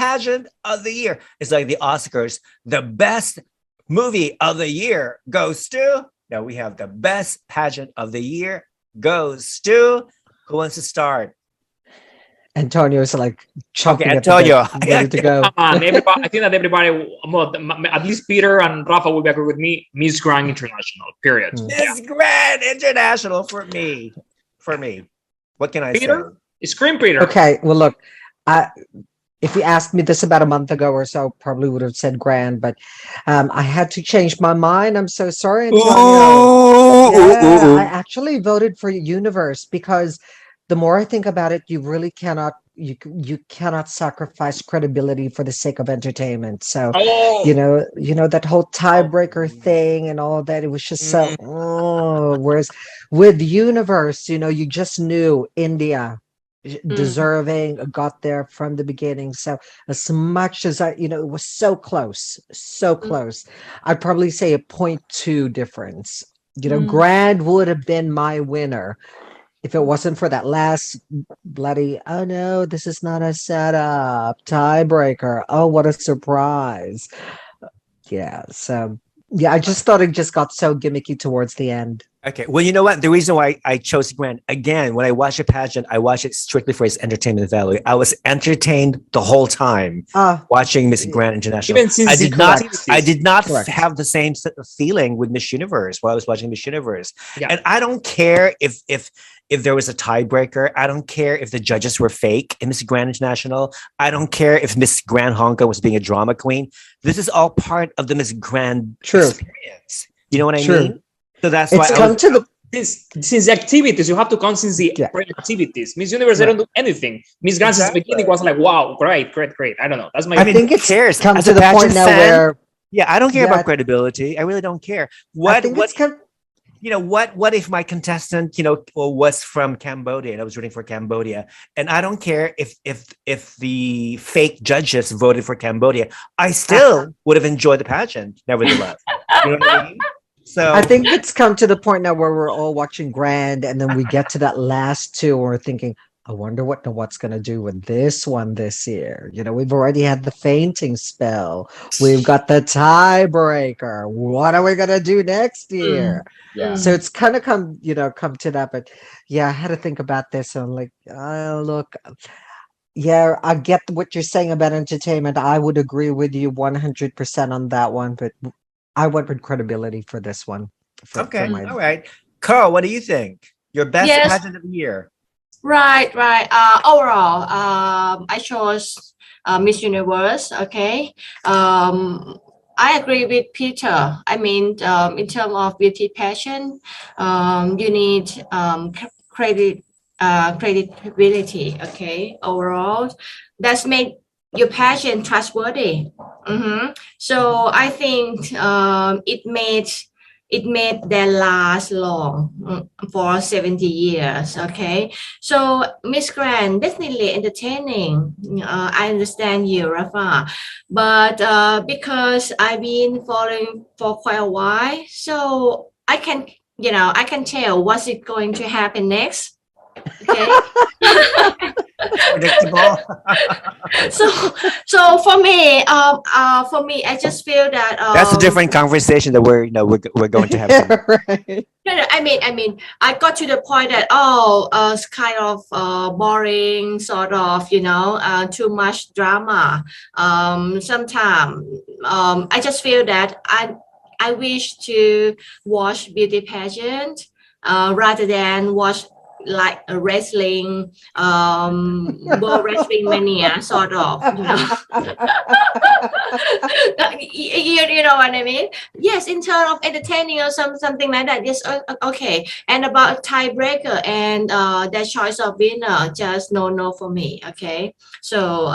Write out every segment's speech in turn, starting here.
pageant of the year. It's like the Oscars. The best movie of the year goes to. Now we have the best pageant of the year goes to. Who wants to start? Antonio's like chomping Okay, at the Antonio. bit, ready to go. Everybody, I think that everybody, well, at least Peter and Rafa will agree with me. Miss Grand International. Period. Miss Grand International for me. What can I Peter, say? Scream Peter. Okay, well, look, if you asked me this about a month ago or so, probably would have said Grand, but I had to change my mind. I'm so sorry, Antonio. Yeah, I actually voted for Universe because the more I think about it, you really cannot you cannot sacrifice credibility for the sake of entertainment. So you know that whole tiebreaker thing and all that. It was just so. Whereas with Universe, you just knew India deserving, got there from the beginning. So as much as it was so close, I'd probably say a 0.2 difference. Grand would have been my winner if it wasn't for that last bloody, oh no, this is not a setup, tiebreaker. Oh, what a surprise. Yeah, so yeah, I just thought it just got so gimmicky towards the end. Okay, well, you know what? The reason why I chose Grand, again, when I watch a pageant, I watch it strictly for its entertainment value. I was entertained the whole time watching Miss Grand International. Even since I did not have the same feeling with Miss Universe while I was watching Miss Universe. Yeah. And I don't care if there was a tiebreaker. I don't care if the judges were fake in Miss Grand International. I don't care if Miss Grand Hong Kong was being a drama queen. This is all part of the Miss Grand experience. You know what I mean? So that's it's why come to the since the activities, you have to come since the activities. Miss Universe, they don't do anything. Miss Grand since the beginning was like, wow, great. I don't know. That's my. I think it cares. Come As to the point now where. Yeah, I don't care about credibility. I really don't care. What if my contestant, was from Cambodia and I was rooting for Cambodia, and I don't care if the fake judges voted for Cambodia, I still would have enjoyed the pageant, nevertheless. You know what I mean? So I think it's come to the point now where we're all watching Grand, and then we get to that last two, and we're thinking, I wonder what's going to do with this one this year. We've already had the fainting spell. We've got the tiebreaker. What are we going to do next year? Yeah. So it's kind of come to that. But yeah, I had to think about this. And I'm like, look, yeah, I get what you're saying about entertainment. I would agree with you 100% on that one. But I went with credibility for this one. All right. Carl, what do you think? Your best pageant of the year. Right. Overall, I chose Miss Universe. Okay. I agree with Peter. I mean, in terms of beauty passion, you need credibility. Okay. Overall, that's make your passion trustworthy. So I think it made them last long for 70 years. Okay, so Miss Grand definitely entertaining. I understand you, Rafa, but because I've been following for quite a while, so I can tell what's it going to happen next. Okay. Predictable. so for me, I just feel that that's a different conversation that we're going to have. Right. No, I mean, I got to the point that it's kind of boring, sort of, too much drama. Sometimes I just feel that I wish to watch beauty pageant rather than watch like a wrestling, world wrestling mania, sort of. You know what I mean? Yes, in terms of entertaining or something like that. Yes, okay. And about tiebreaker and that choice of winner, just no for me. Okay, so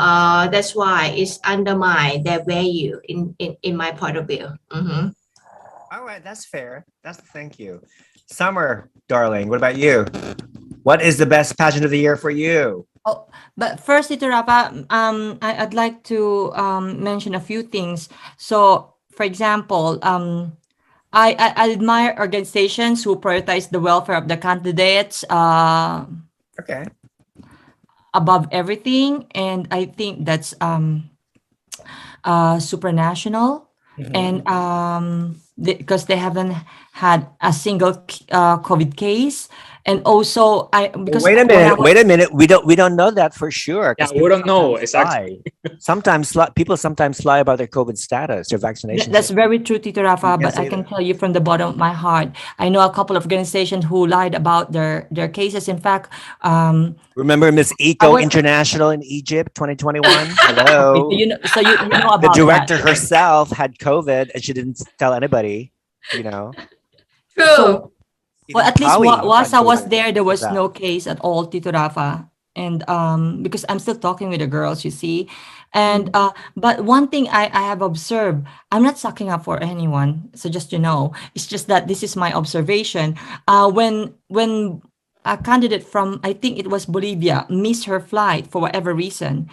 that's why it's undermine their value in my point of view. All right, that's fair. Thank you. Summer, darling, what about you? What is the best pageant of the year for you? Oh, but first, Rafa, I'd like to mention a few things. So, for example, I admire organizations who prioritize the welfare of the candidates above everything, and I think that's supranational, Mhm. and because they haven't had a single COVID case, and also because Wait a when I minute. was- Wait a minute. We don't know that for sure. 'cause Yeah, we don't know sometimes exactly. lie. People sometimes lie about their COVID status, their vaccination. That's very true, Tito Rafa, can't but I say can that. tell you from the bottom of my heart, I know a couple of organizations who lied about their cases. In fact, Remember Miss I Eco was- International in Egypt 2021? Hello. so you know The about director that. herself had COVID and she didn't tell anybody, you know. True. So, well, Even at least Howie whilst had I was COVID. there was That. no case at all, Tito Rafa. And because I'm still talking with the girls, you see. And but one thing I have observed, I'm not sucking up for anyone. So just it's just that this is my observation. When a candidate from, I think it was Bolivia, missed her flight for whatever reason,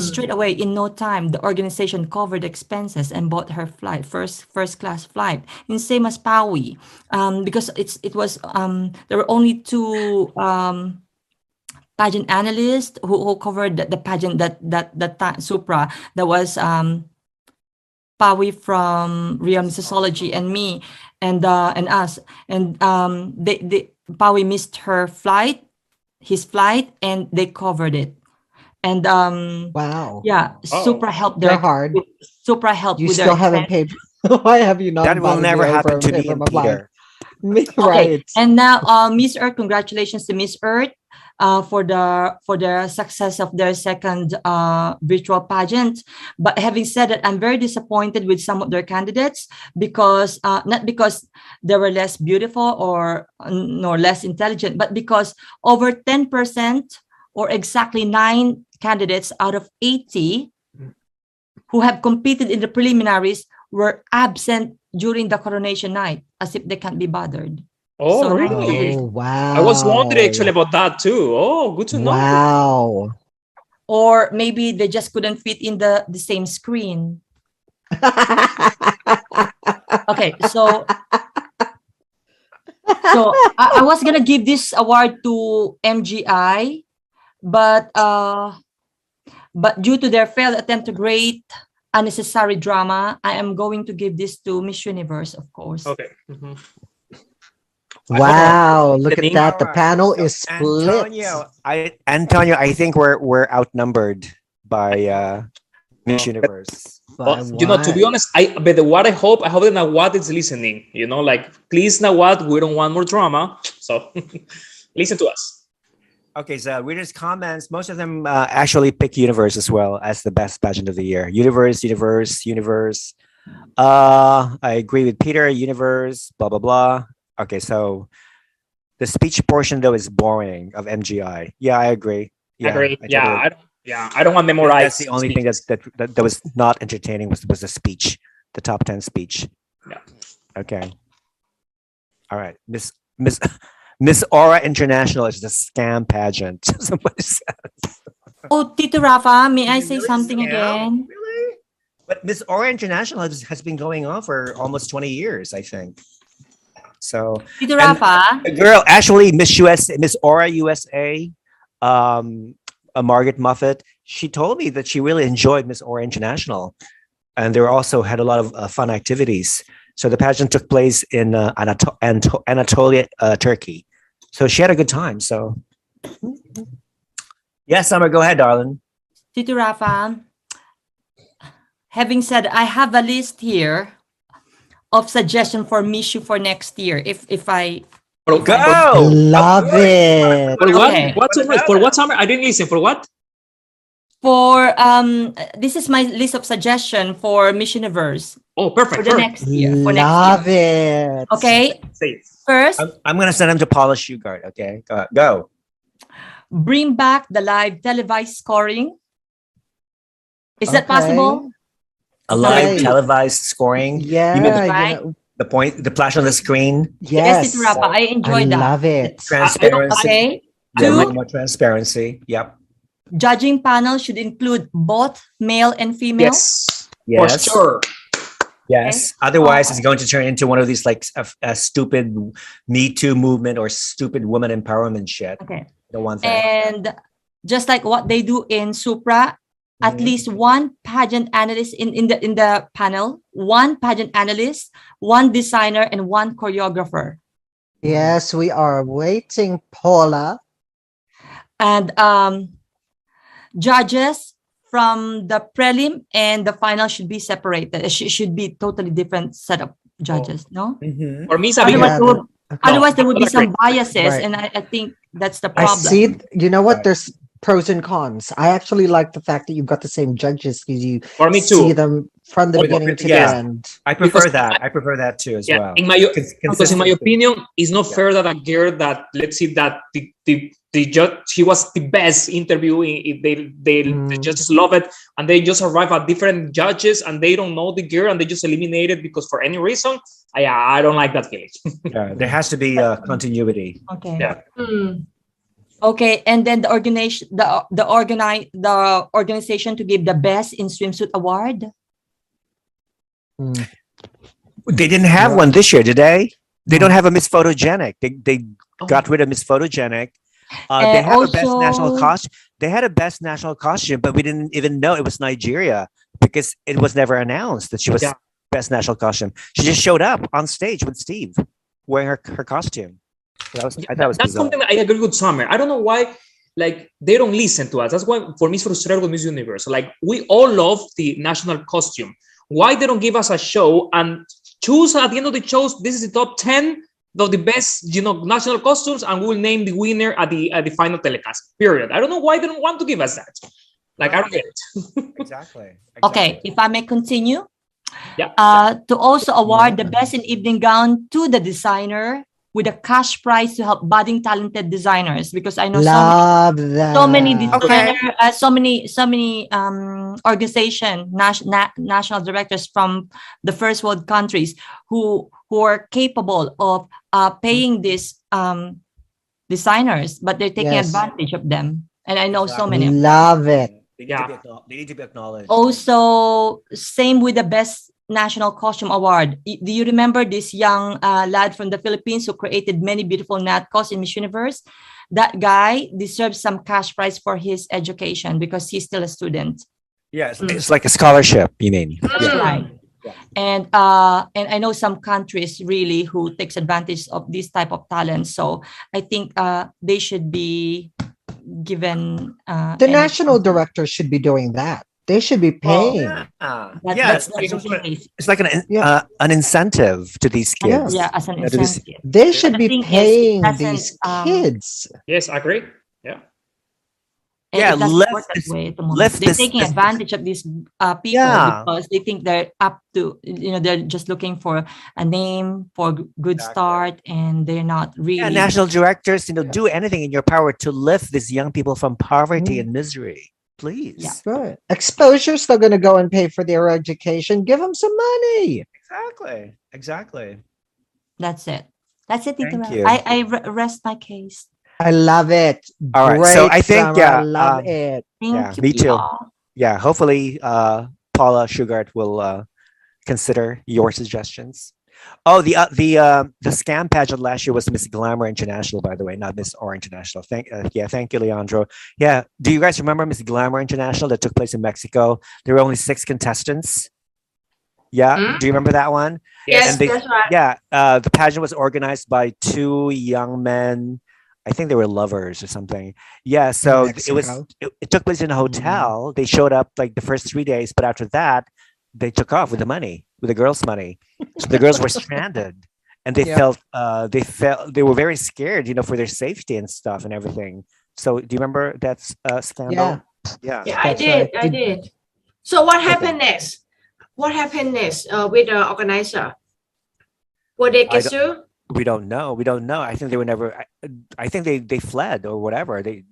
straight away in no time the organization covered expenses and bought her flight, first class flight. And same as Paui, because it was there were only two pageant analysts who covered the pageant that Supra, that was Pawi from Real Sociology and me and us, and they Pawi missed his flight, and they covered it. And Wow. yeah, Oh. Supra helped They're hard. Supra helped You with still their haven't expense. paid. Why have you not? That will invited never me happen over to me for and my flight? Peter. Okay, Right. and now Miss Earth, congratulations to Miss Earth for the success of their second virtual pageant. But having said that, I'm very disappointed with some of their candidates because not because they were less beautiful or nor less intelligent, but because over 10% or exactly 9 candidates out of 80 who have competed in the preliminaries were absent during the coronation night, as if they can't be bothered. Oh, So, really? Oh, wow. I was wondering actually about that too. Oh, good to know. Wow. Or maybe they just couldn't fit in the same screen. Okay, so I was gonna give this award to MGI, but due to their failed attempt to create unnecessary drama, I am going to give this to Miss Universe, of course. Okay. Mhm. Wow. Look at that. The Alright, panel so is split. Antonio, I think we're outnumbered by Miss Universe. By You know, to be one. honest, but what I hope that Nawat is listening. You know, like, please, Nawat, we don't want more drama. So listen to us. Okay, so readers' comments, most of them actually pick Universe as well as the best pageant of the year. Universe. I agree with Peter, Universe, blah, blah, blah. Okay, so the speech portion, though, is boring of MGI. Yeah, I agree. Yeah, Agree. I totally I don't want memorize. That's the only thing that was not entertaining was the speech, the top 10 speech. Yeah. Okay. All right. Miss Aura International is the scam pageant. Somebody says. Oh, Tito Rafa, may I say Really something scam? again? Really? But Miss Aura International has been going on for almost 20 years, I think. So Tito Rafa, the girl, actually, Miss Aura USA, Margaret Muffet, she told me that she really enjoyed Miss Aura International, and they also had a lot of fun activities. So the pageant took place in Anatolia, Turkey. So she had a good time. So yes, Summer, go ahead, darling. Tito Rafa, having said, I have a list here of suggestion for Miss You for next year. If I Go! Love it. For what? Okay. For what summer? I didn't listen. For what? for this is my list of suggestion for Miss Universe Oh, perfect. for the next year. Love it. Okay. Say it. First, I'm gonna send him to Polish Shoe Guard. Okay, go. bring back the live televised scoring. Is that Okay. possible? A live Right. televised scoring. Yeah. You mean right? the flash on the screen, Yes. Tito Rapa, I I enjoyed that. love it. transparency. Okay. Yeah, Two, more transparency. Yep. judging panel should include both male and female. Yes. Yes. For sure. Yes. Otherwise, it's going to turn into one of these like a stupid Me Too movement or stupid woman empowerment shit. Okay. Don't want that. And just like what they do in Supra, at Mhm. least one pageant analyst in the panel, one pageant analyst, one designer, and one choreographer. Yes, we are waiting, Paula. And judges from the prelim and the final should be separated. It should be totally different set of judges, no? Mhm. For me, it's a big Otherwise, there would be some biases, Right. and I think that's the I problem. see. You know what? Right. There's pros and cons. I actually like the fact that you've got the same judges because you For me see too. them from the Oh, beginning to yeah. the end. I prefer Because that. I prefer that too as Yeah, well. in my because in my Consistency. opinion, it's not Yeah. fair that a girl that, let's see, that the judge, she was the best interviewing. The judges love it, and they just arrive at different judges, and they don't know the girl, and they just eliminate it because for any reason. I don't like that feeling. Yeah, there has to be continuity. Okay. Yeah. Okay, and then the organization to give the best in swimsuit award. Mm. They didn't have one this year, did they? They don't have a Miss Photogenic. They got rid of Miss Photogenic. They have a best national also- costume. They had a best national costume, but we didn't even know it was Nigeria because it was never announced that she was Yeah. best national costume. She just showed up on stage with Steve wearing her costume. So I thought it was That's bizarre. something that I agree with Summer. I don't know why, like, they don't listen to us. That's why for me it's frustrated with Miss Universe. Like, we all love the national costume. Why they don't give us a show and choose at the end of the shows? This is the top 10 of the best, national costumes, and we will name the winner at the final telecast. Period. I don't know why they don't want to give us that. Like, I don't get it. Exactly. Okay, if I may continue. Yeah. To also award the best in evening gown to the designer with a cash prize to help budding talented designers, because I know Love that. so many Okay. designer, so many organization national directors from the first world countries who are capable of paying these designers, but they're taking Yes. advantage of them, and I know so many. Love it. They need to be acknowledged. Also, same with the best national costume award. Do you remember this young lad from the Philippines who created many beautiful nat costumes in Miss Universe? That guy deserves some cash prize for his education because he's still a student. Yeah, it's like a scholarship, you mean? That's Yeah. right. Yeah. And I know some countries really who takes advantage of this type of talent. So I think they should be given The national director should be doing that. They should be paying. That's It's like an incentive to these kids. yeah, as an Yeah, to this- incentive. They should The be thing is, it paying doesn't, these kids. Yes, I agree. Yeah. And Yeah, it doesn't lift work that this- way at the moment. lift They're this- taking this- advantage of these people Yeah. because they think they're up to, they're just looking for a name, for a good Exactly. start, and they're not really. Yeah, national directors, do anything in your power to lift these young people from poverty and misery. Please. Yeah. Right. Exposure's still going to go and pay for their education. Give them some money. Exactly. That's it. That's it. Tito Thank Rab. you. I rest my case. I love it. All right, so Great I think, summer. yeah, Love it. Thank Yeah, you. me too. Pia. Yeah, hopefully Paula Shugart will consider your suggestions. Oh, the scam pageant last year was Miss Glamour International, by the way, not Miss Or International. Thank you, Leandro. Yeah, do you guys remember Miss Glamour International that took place in Mexico? There were only 6 contestants. Yeah, do you remember that one? Yes, And they- that's right. Yeah, the pageant was organized by 2 young men. I think they were lovers or something. Yeah, so Mexico? it took place in a hotel. They showed up like the first 3 days, but after that, they took off with the money, with the girls' money. So the girls were stranded, and they Yeah. they were very scared, for their safety and stuff and everything. So do you remember that scandal? Yeah. Yeah, I That's did. right. I did. So what happened next? What happened next with the organizer? Were they I get sued? We don't know. I think they were never. I think they fled or whatever. They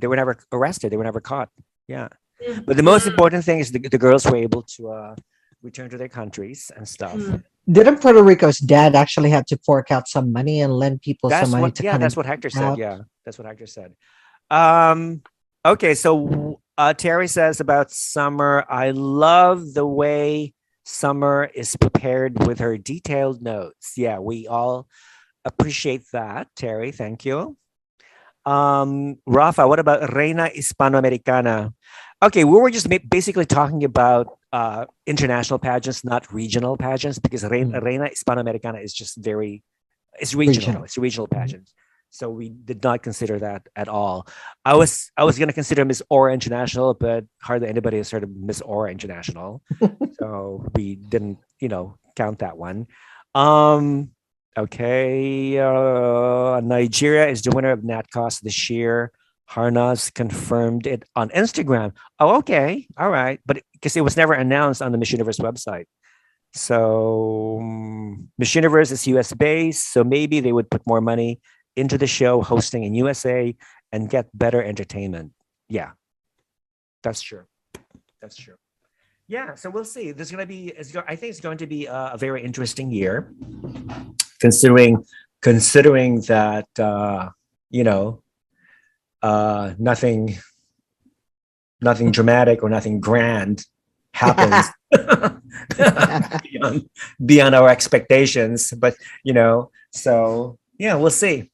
were never arrested. They were never caught. Yeah. But the most important thing is the girls were able to return to their countries and stuff. Didn't Puerto Rico's dad actually have to fork out some money and lend people some money to kind That's of what Hector said. out? Yeah, that's what Hector said. Okay, so Terry says about Summer, I love the way Summer is prepared with her detailed notes. Yeah, we all appreciate that, Terry. Thank you. Rafa, what about Reina Hispanoamericana? Okay, we were just basically talking about international pageants, not regional pageants, because Reina Hispanoamericana is just it's regional. It's a regional pageant. So we did not consider that at all. I was going to consider Miss Aura International, but hardly anybody has heard of Miss Aura International. So we didn't, count that one. Okay. Nigeria is the winner of NatCos this year. Harnaz confirmed it on Instagram. Oh, okay. All right. But because it was never announced on the Miss Universe website. So Miss Universe is US based. So maybe they would put more money into the show hosting in USA and get better entertainment. Yeah, that's true. That's true. Yeah, so we'll see. There's going to be, I think it's going to be a very interesting year, considering that, nothing dramatic or nothing grand happens beyond our expectations. But, so yeah, we'll see.